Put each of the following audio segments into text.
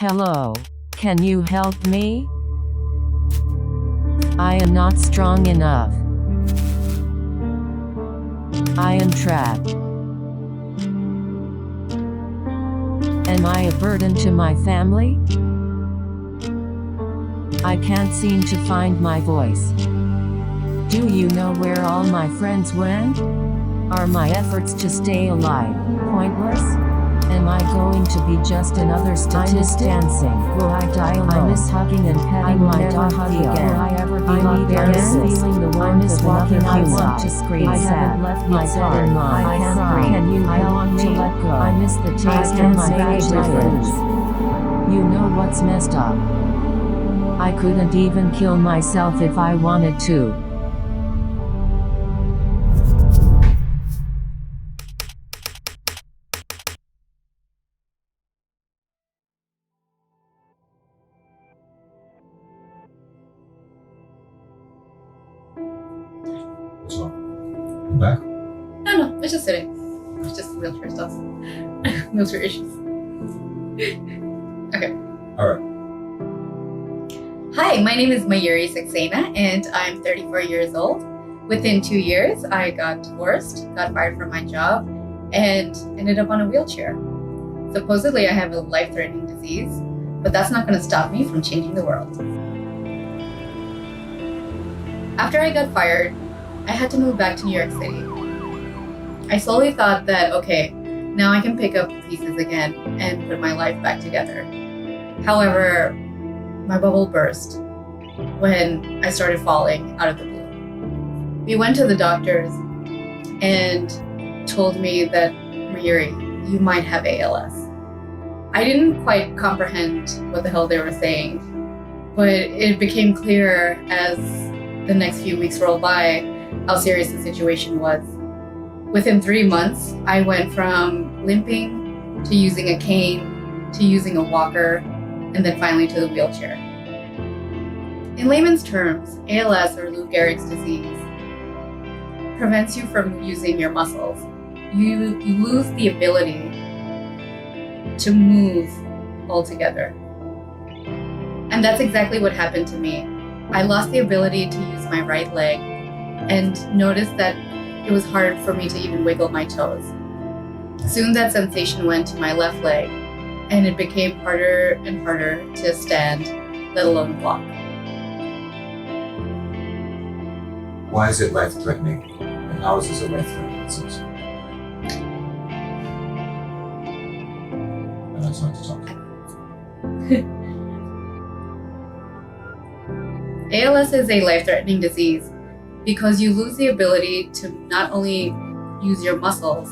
Hello, can you help me? I am not strong enough. I am trapped. Am I a burden to my family? I can't seem to find my voice. Do you know where all my friends went? Are my efforts to stay alive pointless? Am I going to be just another statistic? I miss dancing. Will I die alone? I miss hugging and petting my dog again. Will I ever be like this? Feeling the warmth of walking outside. I want to scream. I haven't left my car. I can't cry. Can you help me? To let go. I miss the taste of my favorite foods. You know what's messed up? I couldn't even kill myself if I wanted to. So, you back? No, it's just sitting. It's just wheelchair stuff. Wheelchair issues. Okay. Alright. Hi, my name is Mayuri Saxena, and I'm 34 years old. Within 2 years, I got divorced, got fired from my job, and ended up on a wheelchair. Supposedly, I have a life-threatening disease, but that's not going to stop me from changing the world. After I got fired, I had to move back to New York City. I slowly thought that, okay, now I can pick up the pieces again and put my life back together. However, my bubble burst when I started falling out of the blue. We went to the doctors and told me that, Mayuri, you might have ALS. I didn't quite comprehend what the hell they were saying, but it became clear as the next few weeks rolled by how serious the situation was. Within 3 months, I went from limping to using a cane to using a walker, and then finally to the wheelchair. In layman's terms, ALS, or Lou Gehrig's disease, prevents you from using your muscles. You lose the ability to move altogether. And that's exactly what happened to me. I lost the ability to use my right leg and noticed that it was hard for me to even wiggle my toes. Soon that sensation went to my left leg, and it became harder and harder to stand, let alone walk. Why is it life-threatening? And how is this a life-threatening disease? And that's not to talk. ALS is a life-threatening disease because you lose the ability to not only use your muscles,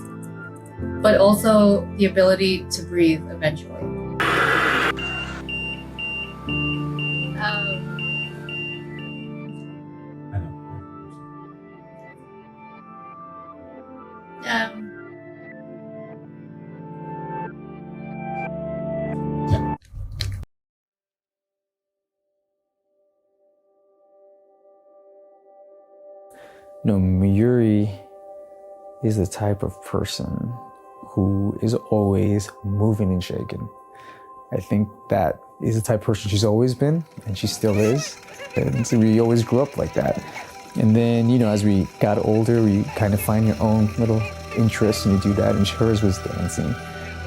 but also the ability to breathe eventually. I know. No, Mayuri is the type of person who is always moving and shaking. I think that is the type of person she's always been, and she still is. And so we always grew up like that. And then, as we got older, we kind of find your own little interests and you do that. And hers was dancing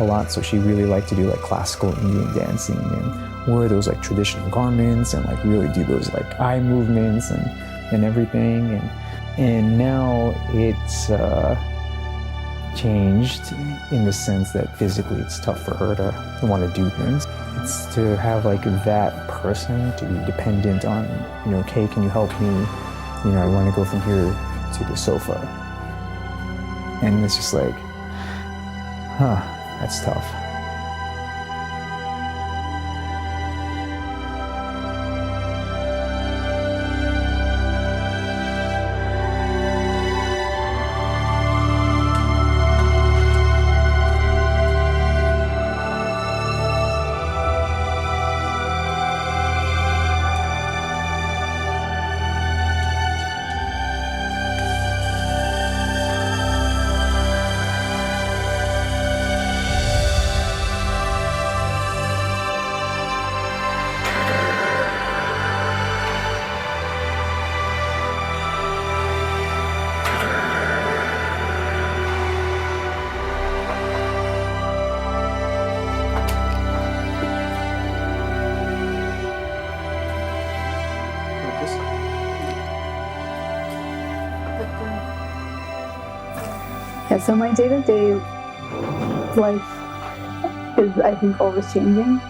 a lot. So she really liked to do like classical Indian dancing and wear those like traditional garments and like really do those like eye movements and everything. And now it's changed in the sense that physically it's tough for her to want to do things. It's to have like that person to be dependent on, okay, can you help me? I want to go from here to the sofa. And it's just like, that's tough. Yeah, so my day-to-day life is, I think, always changing.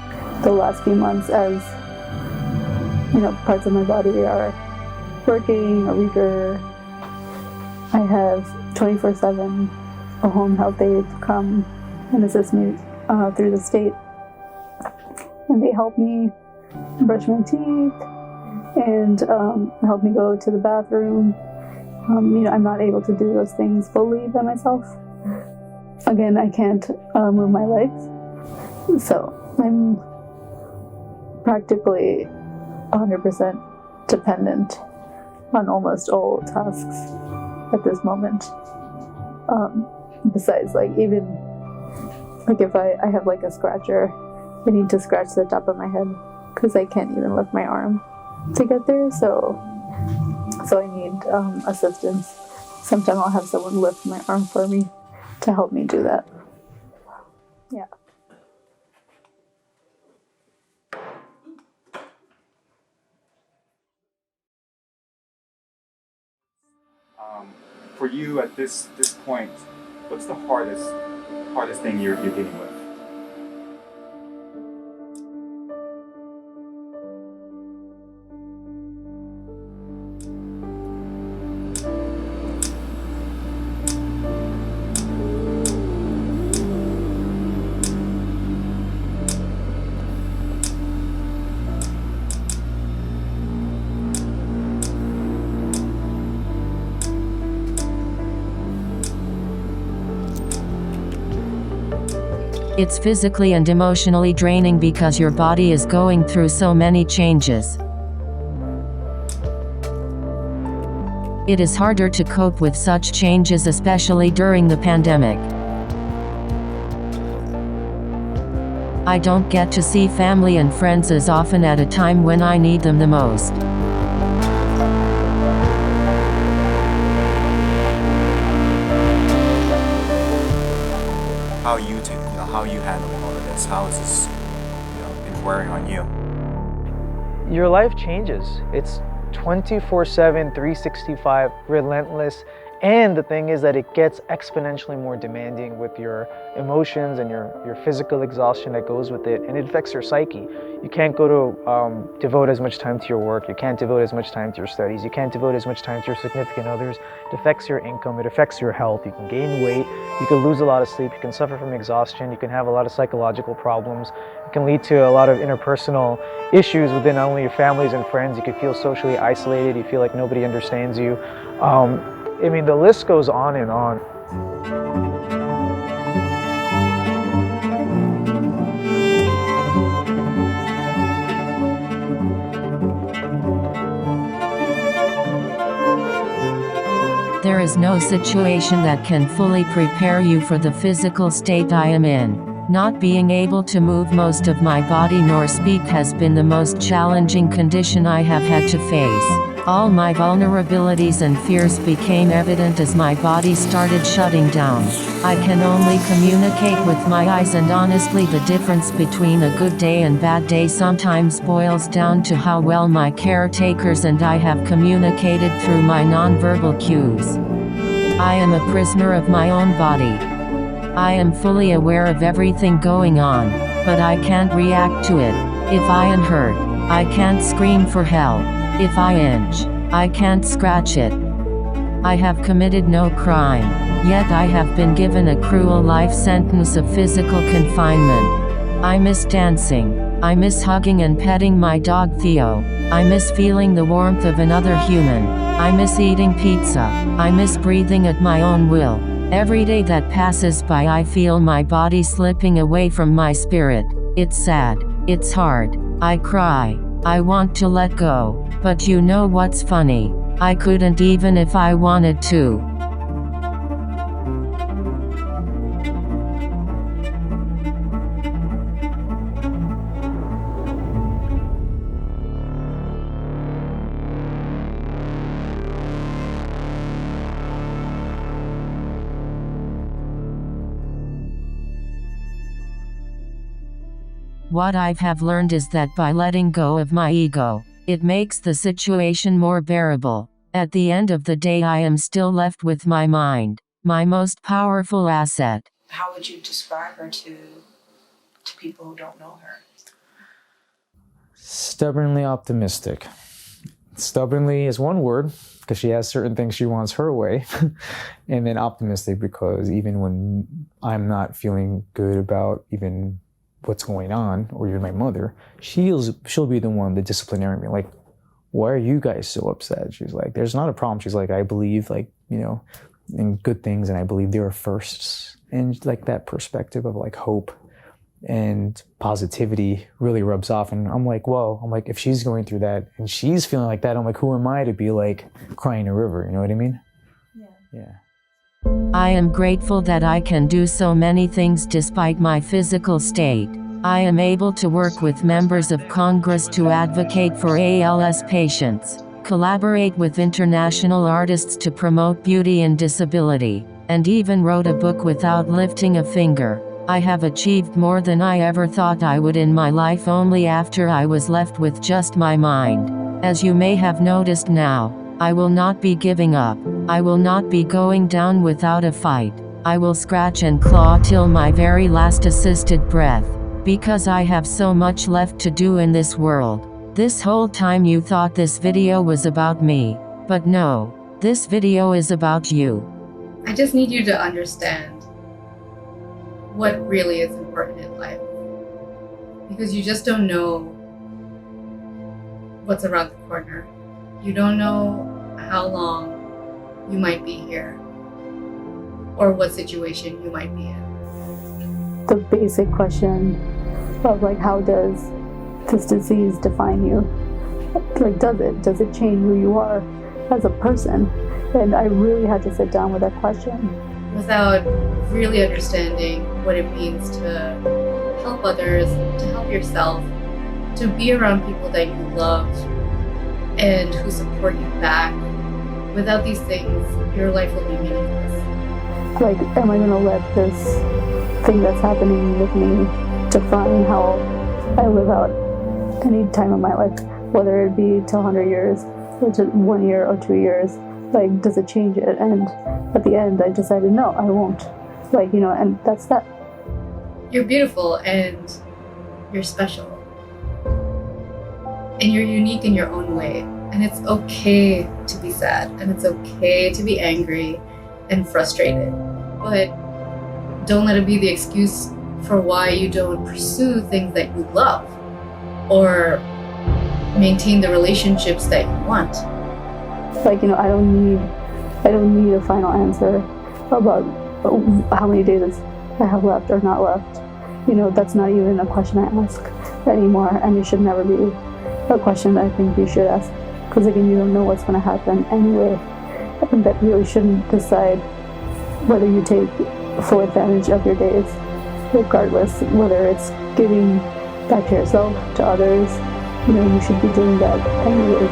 The last few months, as parts of my body are working or weaker, I have 24/7 a home health aide come and assist me through the state, and they help me brush my teeth and help me go to the bathroom. I'm not able to do those things fully by myself. Again, I can't move my legs, so I'm practically 100% dependent on almost all tasks at this moment. Besides, even if I have a scratcher, I need to scratch the top of my head because I can't even lift my arm to get there. So I need assistance. Sometimes I'll have someone lift my arm for me to help me do that. Yeah. For you at this point, what's the hardest thing you're dealing with? It's physically and emotionally draining because your body is going through so many changes. It is harder to cope with such changes, especially during the pandemic. I don't get to see family and friends as often at a time when I need them the most. How you handle all of this? How is this, been wearing on you? Your life changes. It's 24/7, 365, relentless. And the thing is that it gets exponentially more demanding with your emotions and your physical exhaustion that goes with it, and it affects your psyche. You can't go to devote as much time to your work. You can't devote as much time to your studies. You can't devote as much time to your significant others. It affects your income. It affects your health. You can gain weight. You can lose a lot of sleep. You can suffer from exhaustion. You can have a lot of psychological problems. It can lead to a lot of interpersonal issues within not only your families and friends. You can feel socially isolated. You feel like nobody understands you. The list goes on and on. There is no situation that can fully prepare you for the physical state I am in. Not being able to move most of my body nor speak has been the most challenging condition I have had to face. All my vulnerabilities and fears became evident as my body started shutting down. I can only communicate with my eyes, and honestly the difference between a good day and bad day sometimes boils down to how well my caretakers and I have communicated through my nonverbal cues. I am a prisoner of my own body. I am fully aware of everything going on, but I can't react to it. If I am hurt, I can't scream for help. If I itch, I can't scratch it. I have committed no crime, yet I have been given a cruel life sentence of physical confinement. I miss dancing. I miss hugging and petting my dog Theo. I miss feeling the warmth of another human. I miss eating pizza. I miss breathing at my own will. Every day that passes by I feel my body slipping away from my spirit. It's sad. It's hard. I cry. I want to let go. But you know what's funny? I couldn't even if I wanted to. What I have learned is that by letting go of my ego, it makes the situation more bearable. At the end of the day I am still left with my mind. my most powerful asset. How would you describe her to people who don't know her? Stubbornly optimistic. Stubbornly is one word because she has certain things she wants her way. And then optimistic because even when I'm not feeling good about even what's going on, or even my mother, she'll be the one, the disciplinarian, be like, why are you guys so upset? She's like, there's not a problem. She's like, I believe, like, you know, in good things, and I believe there are firsts. And like that perspective of like hope and positivity really rubs off. And I'm like, well, if she's going through that and she's feeling like that, I'm like, who am I to be like crying a river? You know what I mean? Yeah. I am grateful that I can do so many things despite my physical state. I am able to work with members of Congress to advocate for ALS patients, collaborate with international artists to promote beauty and disability, and even wrote a book without lifting a finger. I have achieved more than I ever thought I would in my life only after I was left with just my mind. As you may have noticed now, I will not be giving up. I will not be going down without a fight. I will scratch and claw till my very last assisted breath, because I have so much left to do in this world. This whole time you thought this video was about me, but no, this video is about you. I just need you to understand what really is important in life, because you just don't know what's around the corner. You don't know how long you might be here or what situation you might be in. The basic question of like, how does this disease define you? Like, does it change who you are as a person? And I really had to sit down with that question. Without really understanding what it means to help others, to help yourself, to be around people that you love and who support you back. Without these things, your life will be meaningless. Like, am I gonna let this thing that's happening with me define how I live out any time of my life, whether it be till 100 years, or to 1 year or 2 years? Like, does it change it? And at the end, I decided, no, I won't. Like, you know, and that's that. You're beautiful and you're special. And you're unique in your own way. And it's okay to be sad, and it's okay to be angry and frustrated. But don't let it be the excuse for why you don't pursue things that you love or maintain the relationships that you want. Like, you know, I don't need a final answer about how many days I have left or not left. You know, that's not even a question I ask anymore, and it should never be a question that I think you should ask. Because again, you don't know what's going to happen anyway, and that really shouldn't decide whether you take full advantage of your days, regardless whether it's giving back to yourself, to others. You know, you should be doing that anyways.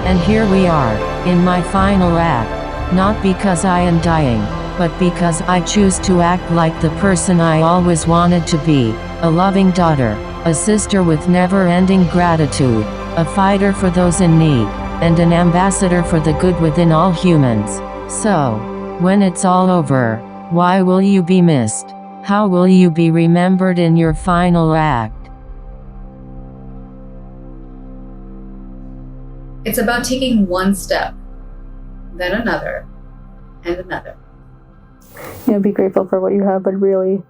And here we are, in my final act, not because I am dying, but because I choose to act like the person I always wanted to be, a loving daughter, a sister with never-ending gratitude, a fighter for those in need, and an ambassador for the good within all humans. So, when it's all over, why will you be missed? How will you be remembered in your final act? It's about taking one step, then another, and another. You know, be grateful for what you have, but really,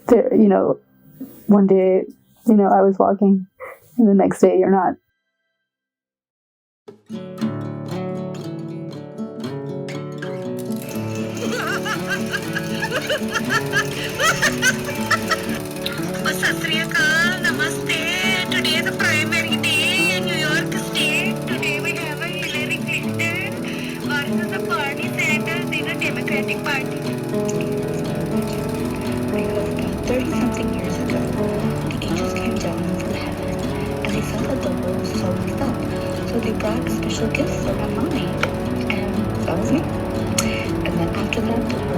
you know, one day, you know, I was walking, and the next day you're not. Namaste. Today is the primary day in New York State. Today we have a Hillary Clinton versus the party Sanders in a Democratic Party. Because about 30-something years ago, the angels came down from heaven and they saw that the world was so messed up. So they brought special gifts around mommy, and that was me. And then after after that,